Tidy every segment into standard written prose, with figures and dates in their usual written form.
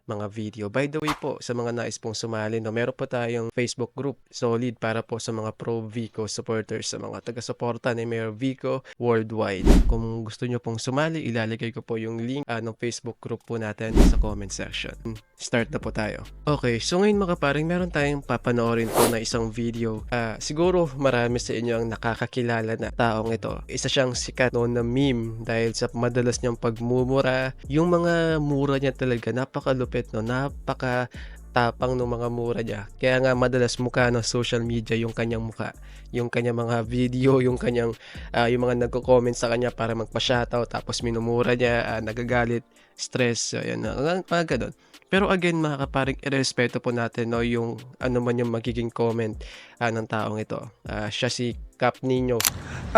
mga video. By the way po, sa mga nais pong sumali, no, meron po tayong Facebook group, solid para po sa mga pro Vico supporters, sa mga taga-suporta ni Mayor Vico worldwide. Kung gusto nyo pong sumali, ilalagay ko po yung link ng Facebook group po natin sa comment section. Start na po tayo. Okay, so ngayon mga paring, meron tayong papanoorin po na isang video. Siguro marami sa inyo ang nakakakilala na taong ito. Isa siyang sikat no, na meme dahil sa madalas niyang pagmumura. Yung mga mura niya talaga, napakalupit, no? Napakatapang ng mga mura niya. Kaya nga madalas mukha ng social media yung kanyang mukha. Yung kanyang mga video, yung kanyang yung mga nagko-comment sa kanya para magpa-shoutout, tapos minumura niya, nagagalit, stress, ayan, mga ganun. Pero again mga kaparing, irespeto po natin no, yung ano man yung magiging comment ng taong ito. Siya si Cap Nino.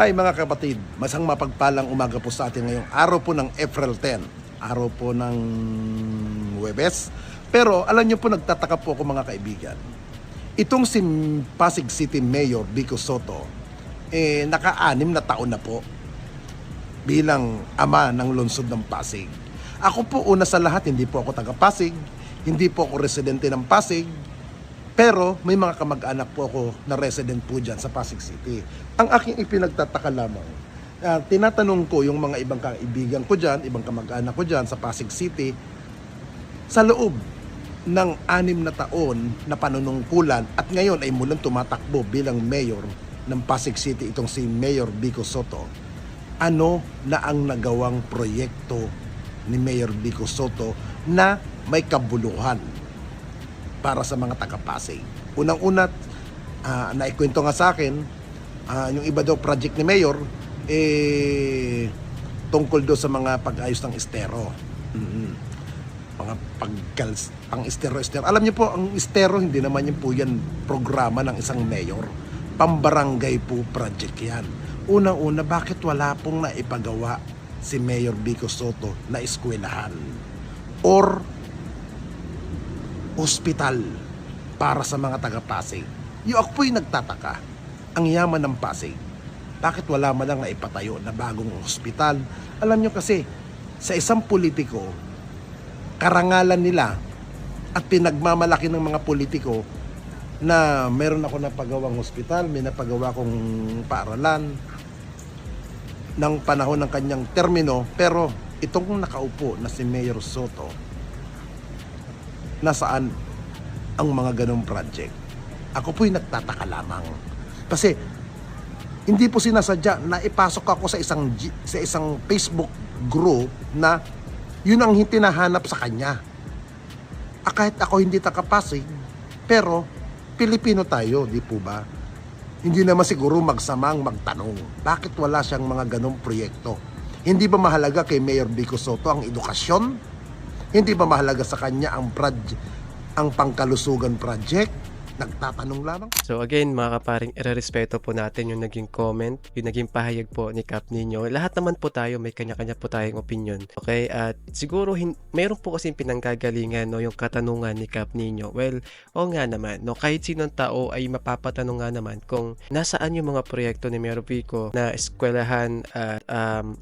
Hi mga kapatid, masang mapagpalang umaga po sa atin ngayong araw po ng April 10, araw po ng Huwebes. Pero alam nyo po, nagtataka po ako mga kaibigan. Itong si Pasig City Mayor Vico Sotto, naka-6 na taon na po bilang ama ng lungsod ng Pasig. Ako po una sa lahat, hindi po ako taga-Pasig, hindi po ako residente ng Pasig, pero may mga kamag-anak po ako na resident po dyan sa Pasig City. Ang aking ipinagtataka lamang, tinatanong ko yung mga ibang kaibigan ko dyan, ibang kamag-anak ko dyan sa Pasig City, sa loob ng 6 na taon na panunungkulan at ngayon ay mulang tumatakbo bilang mayor ng Pasig City itong si Mayor Vico Sotto, ano na ang nagawang proyekto ni Mayor Vico Sotto na may kabuluhan para sa mga taga-Pasig. Unang-una, naikwento nga sa akin, yung iba daw project ni Mayor, tungkol daw sa mga pag-ayos ng estero. Mga pang-estero. Alam niyo po, ang estero, hindi naman yun po yan programa ng isang mayor. Pambarangay po project yan. Unang-una, bakit wala pong naipagawa si Mayor Vico Sotto na eskwelahan or ospital para sa mga taga-Pasig? Yung ako po'y nagtataka, ang yaman ng Pasig, bakit wala man lang naipatayo na bagong ospital? Alam nyo kasi, sa isang politiko, karangalan nila at pinagmamalaki ng mga politiko na meron ako napagawang ospital, may napagawa kong paaralan ng panahon ng kanyang termino, pero itong nakaupo na si Mayor Sotto, nasaan ang mga ganong project? Ako po'y nagtataka lamang. Kasi hindi po sinasadya na ipasok ako sa isang Facebook group na yun ang tinahanap sa kanya. Kahit ako hindi taga-Pasig, pero Pilipino tayo, di po ba? Hindi naman siguro magsamang magtanong, bakit wala siyang mga ganong proyekto? Hindi ba mahalaga kay Mayor Vico Sotto ang edukasyon? Hindi ba mahalaga sa kanya ang pangkalusugan project? Nagtatanong lamang. So again mga kaparing, irerespeto po natin yung naging comment, yung naging pahayag po ni Cap Nino. Lahat naman po tayo, may kanya-kanya po tayong opinion. Okay, at siguro mayroon po kasing pinanggagalingan no, yung katanungan ni Cap Nino. Well, o nga naman, no, kahit sinong tao ay mapapatanong nga naman kung nasaan yung mga proyekto ni Mayor Vico na eskwelahan at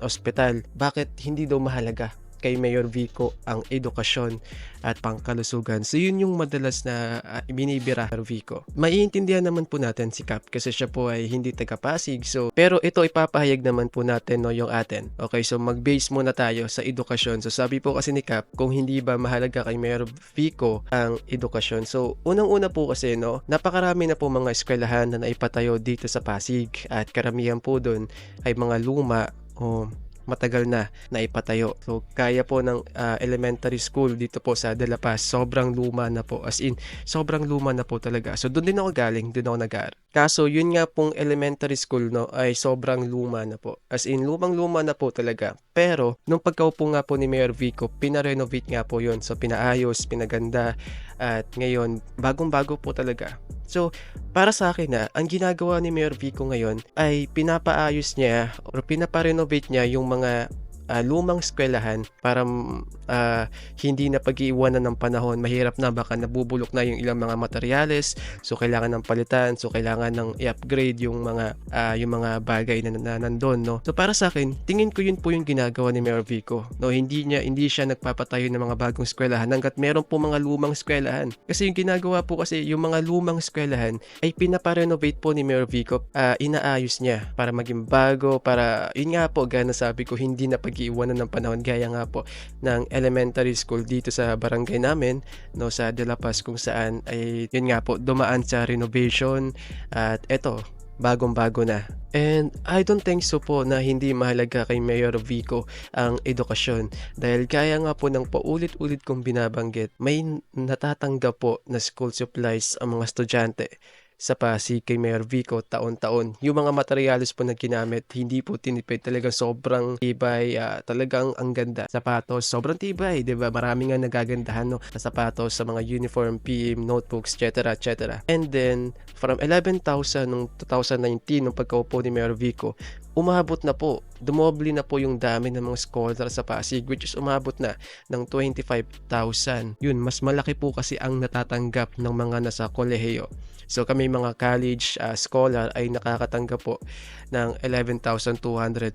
ospital. Bakit hindi daw mahalaga kay Mayor Vico ang edukasyon at pangkalusugan? So yun yung madalas na binibira Mayor Vico. Maiintindihan naman po natin si Cap kasi siya po ay hindi taga-Pasig. So, pero ito ipapahayag naman po natin no, yung atin. Okay, so mag-base muna tayo sa edukasyon. So sabi po kasi ni Cap, kung hindi ba mahalaga kay Mayor Vico ang edukasyon. So unang-una po kasi no, napakarami na po mga eskwelahan na naipatayo dito sa Pasig at karamihan po doon ay mga luma o matagal na naipatayo. So kaya po ng elementary school dito po sa De La Paz, sobrang luma na po, as in sobrang luma na po talaga. So doon din ako galing, doon ako nag-aaral. Kaso yun nga pong elementary school no ay sobrang luma na po, as in lumang-luma na po talaga. Pero nung pagkaupo nga po ni Mayor Vico, pinarenovate nga po yun. So pinaayos, pinaganda, at ngayon bagong-bago po talaga. So para sa akin na ang ginagawa ni Mayor Vico ngayon ay pinapaayos niya o pinaparenovate niya yung mga lumang eskwelahan para hindi na pag-iiwanan ng panahon. Mahirap na, baka nabubulok na yung ilang mga materyales, so kailangan ng palitan, so kailangan ng i-upgrade yung mga bagay na nandun, no? So para sa akin, tingin ko yun po yung ginagawa ni Mayor Vico, no? Hindi siya nagpapatayo ng mga bagong eskwelahan hangga't meron po mga lumang eskwelahan. Kasi yung ginagawa po kasi yung mga lumang eskwelahan ay pinaparenovate po ni Mayor Vico, inaayos niya para maging bago, para yun nga po, gaya na sabi ko, hindi na pag-iiwanan ng panahon, gaya nga po ng elementary school dito sa barangay namin, no, sa De La Paz, kung saan ay yun nga po, dumaan sa renovation at eto, bagong-bago na. And I don't think so po na hindi mahalaga kay Mayor Vico ang edukasyon, dahil kaya nga po ng paulit-ulit kong binabanggit, may natatanggap po na school supplies ang mga estudyante sa Pasig kay Mayor Vico taon-taon. Yung mga materyales po na ginamit, hindi po tinipid, talagang sobrang tibay, talagang ang ganda. Sapatos, sobrang tibay, 'di ba? Marami nga nagagandahan, no, sa sapatos, sa mga uniform, PM, notebooks, etc., etc. And then from 11,000 nung 2019 nung pagkaupo ni Mayor Vico, umabot na po, dumoble na po yung dami ng mga scholar sa Pasig, which is umabot na ng 25,000. Yun, mas malaki po kasi ang natatanggap ng mga nasa kolehiyo. So kami mga college scholar ay nakakatanggap po ng 11,200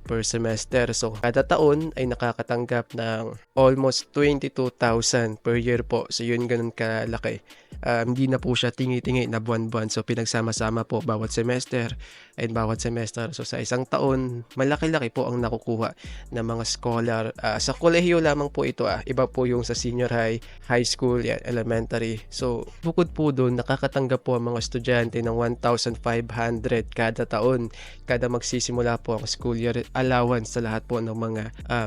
per semester. So kada taon ay nakakatanggap ng almost 22,000 per year po. So yun, ganun kalaki. Hindi na po siya tingi-tingi na buwan-buwan. So pinagsama-sama po bawat semester and bawat semester. So sa isang taon, malaki-laki po ang nakukuha ng mga scholar. Sa kolehiyo lamang po ito. Iba po yung sa senior high school, yan, elementary. So bukod po doon, nakakatanggap po ang mga estudyante ng 1,500 kada taon. Kada magsisimula po ang school year, allowance sa lahat po ng mga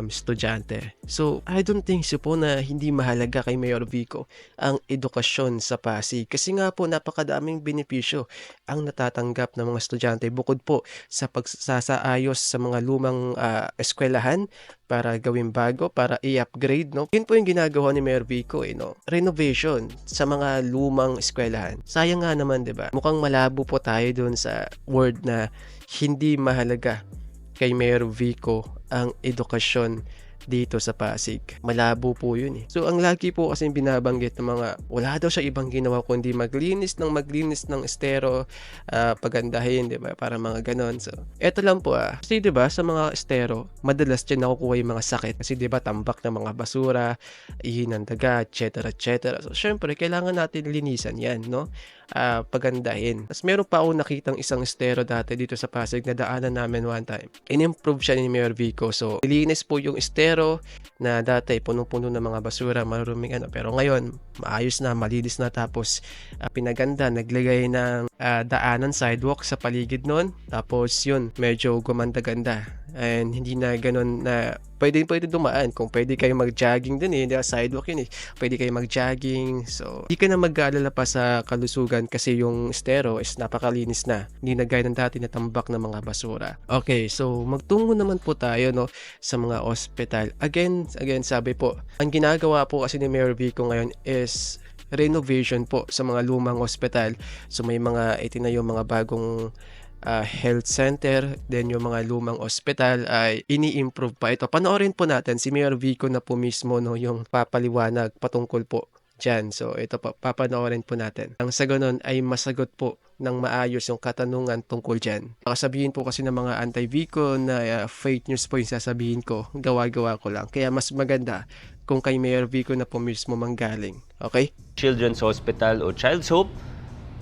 estudyante. So I don't think so po na hindi mahalaga kay Mayor Vico ang edukasyon sa Pasig. Kasi nga po, napakadaming benepisyo ang natatanggap ng mga estudyante bukod po sa pagsasaayos sa mga lumang eskwelahan para gawing bago, para i-upgrade, no? Yun po yung ginagawa ni Mayor Vico, no? Renovation sa mga lumang eskwelahan. Sayang nga naman, 'di ba? Mukhang malabo po tayo doon sa word na hindi mahalaga kay Mayor Vico ang edukasyon dito sa Pasig. Malabo po yun. So ang lagi po kasi binabanggit ng mga, wala daw siya ibang ginawa kundi maglinis ng estero, pagandahin, 'di ba? Para mga ganon. So eto lang po kasi 'di ba, sa mga estero, madalas diyan nakukuha yung mga sakit kasi 'di ba, tambak ng mga basura, ihi ng daga, etc., etc. So syempre kailangan natin linisan 'yan, no? Pagandahin. Tapos meron pa akong nakitang isang estero dati dito sa Pasig na daanan namin one time. In-improve siya ni Mayor Vico. So nilinis po yung estero na dati punong-puno ng mga basura, maruming pero ngayon maayos na, malinis na, tapos pinaganda, naglagay ng daanan, sidewalk sa paligid nun, tapos yun, medyo gumanda-ganda. And hindi na ganun na pwede dumaan. Kung pwede kayo mag-jogging din sidewalk yun pwede kayo mag-jogging. So hindi ka na mag-aalala pa sa kalusugan kasi yung estero is napakalinis na, hindi na gaya ng dati na tambak ng mga basura. Okay, so magtungo naman po tayo, no, sa mga ospital. Again sabi po, ang ginagawa po kasi ni Mayor Vico ngayon is renovation po sa mga lumang ospital. So may mga itinayo mga bagong health center, then yung mga lumang ospital ay ini-improve pa. Ito, panoorin po natin si Mayor Vico na po mismo, no, yung papaliwanag patungkol po dyan. So ito po, papanoorin po natin. Ang sa ganun ay masagot po ng maayos yung katanungan tungkol dyan. Sabihin po kasi ng mga anti-Vico na fake news po yung sasabihin ko, gawa-gawa ko lang. Kaya mas maganda kung kay Mayor Vico na po mismo manggaling. Okay? Children's Hospital o Child's Hope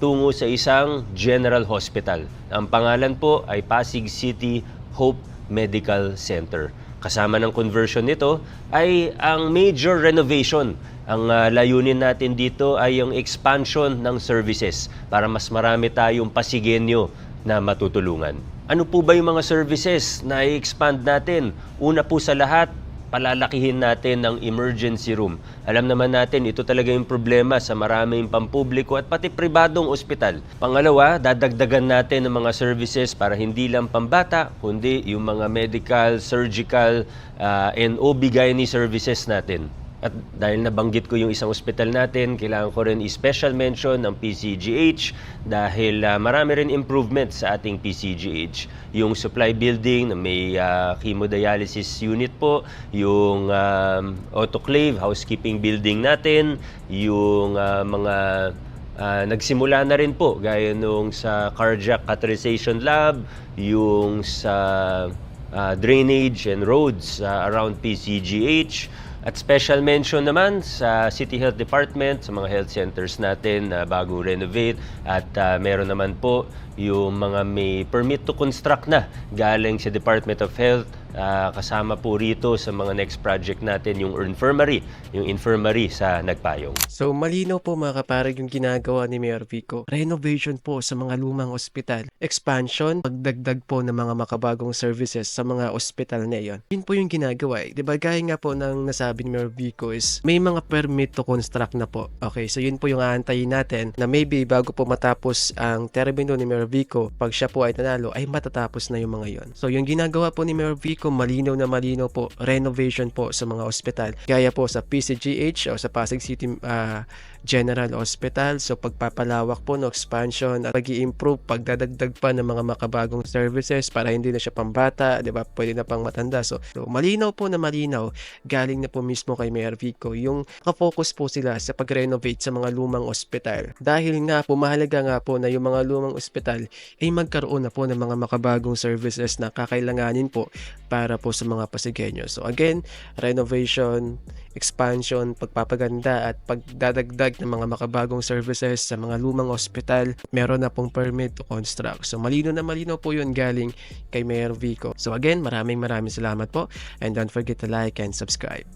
tungo sa isang general hospital. Ang pangalan po ay Pasig City Hope Medical Center. Kasama ng conversion nito ay ang major renovation. Ang layunin natin dito ay yung expansion ng services para mas marami tayong Pasigenyo na matutulungan. Ano po ba yung mga services na i-expand natin? Una po sa lahat, palalakihin natin ang emergency room. Alam naman natin, ito talaga yung problema sa maraming pampubliko at pati pribadong ospital. Pangalawa, dadagdagan natin ang mga services para hindi lang pambata, kundi yung mga medical, surgical, and OB-GYN services natin. At dahil nabanggit ko yung isang ospital natin, kailangan ko rin i-special mention ng PCGH dahil marami rin improvement sa ating PCGH. Yung supply building na may hemodialysis unit po, yung autoclave, housekeeping building natin, yung mga nagsimula na rin po gaya nung sa cardiac catheterization lab, yung sa drainage and roads around PCGH. At special mention naman sa City Health Department, sa mga health centers natin na bagong renovate. At meron naman po yung mga may permit to construct na galing sa Department of Health. Kasama po rito sa mga next project natin yung infirmary sa Nagpayong. So malinaw po mga kaparag yung ginagawa ni Mayor Vico. Renovation po sa mga lumang ospital. Expansion, pagdagdag po ng mga makabagong services sa mga ospital na iyon. Yun po yung ginagawa. Diba gaya nga po ng nasabi ni Mayor Vico is may mga permit to construct na po. Okay, so yun po yung aantayin natin na maybe bago po matapos ang termino ni Mayor Vico, pag siya po ay nanalo, ay matatapos na yung mga yon. So yung ginagawa po ni Mayor Vico, malinaw na malinaw po, renovation po sa mga ospital. Gaya po sa PCGH o sa Pasig City General Hospital. So pagpapalawak po ng expansion at pag-i-improve, pagdadagdag pa ng mga makabagong services para hindi na siya pambata, di ba? Pwede na pang matanda. So malinaw po na malinaw, galing na po mismo kay Mayor Vico yung ka-focus po sila sa pag-renovate sa mga lumang ospital. Dahil nga po, mahalaga nga po na yung mga lumang ospital ay magkaroon na po ng mga makabagong services na kakailanganin po para po sa mga Pasigueño. So again, renovation, expansion, pagpapaganda at pagdadagdag ng mga makabagong services sa mga lumang ospital, meron na pong permit to construct. So malino na malino po yun galing kay Mayor Vico. So again, maraming salamat po and don't forget to like and subscribe.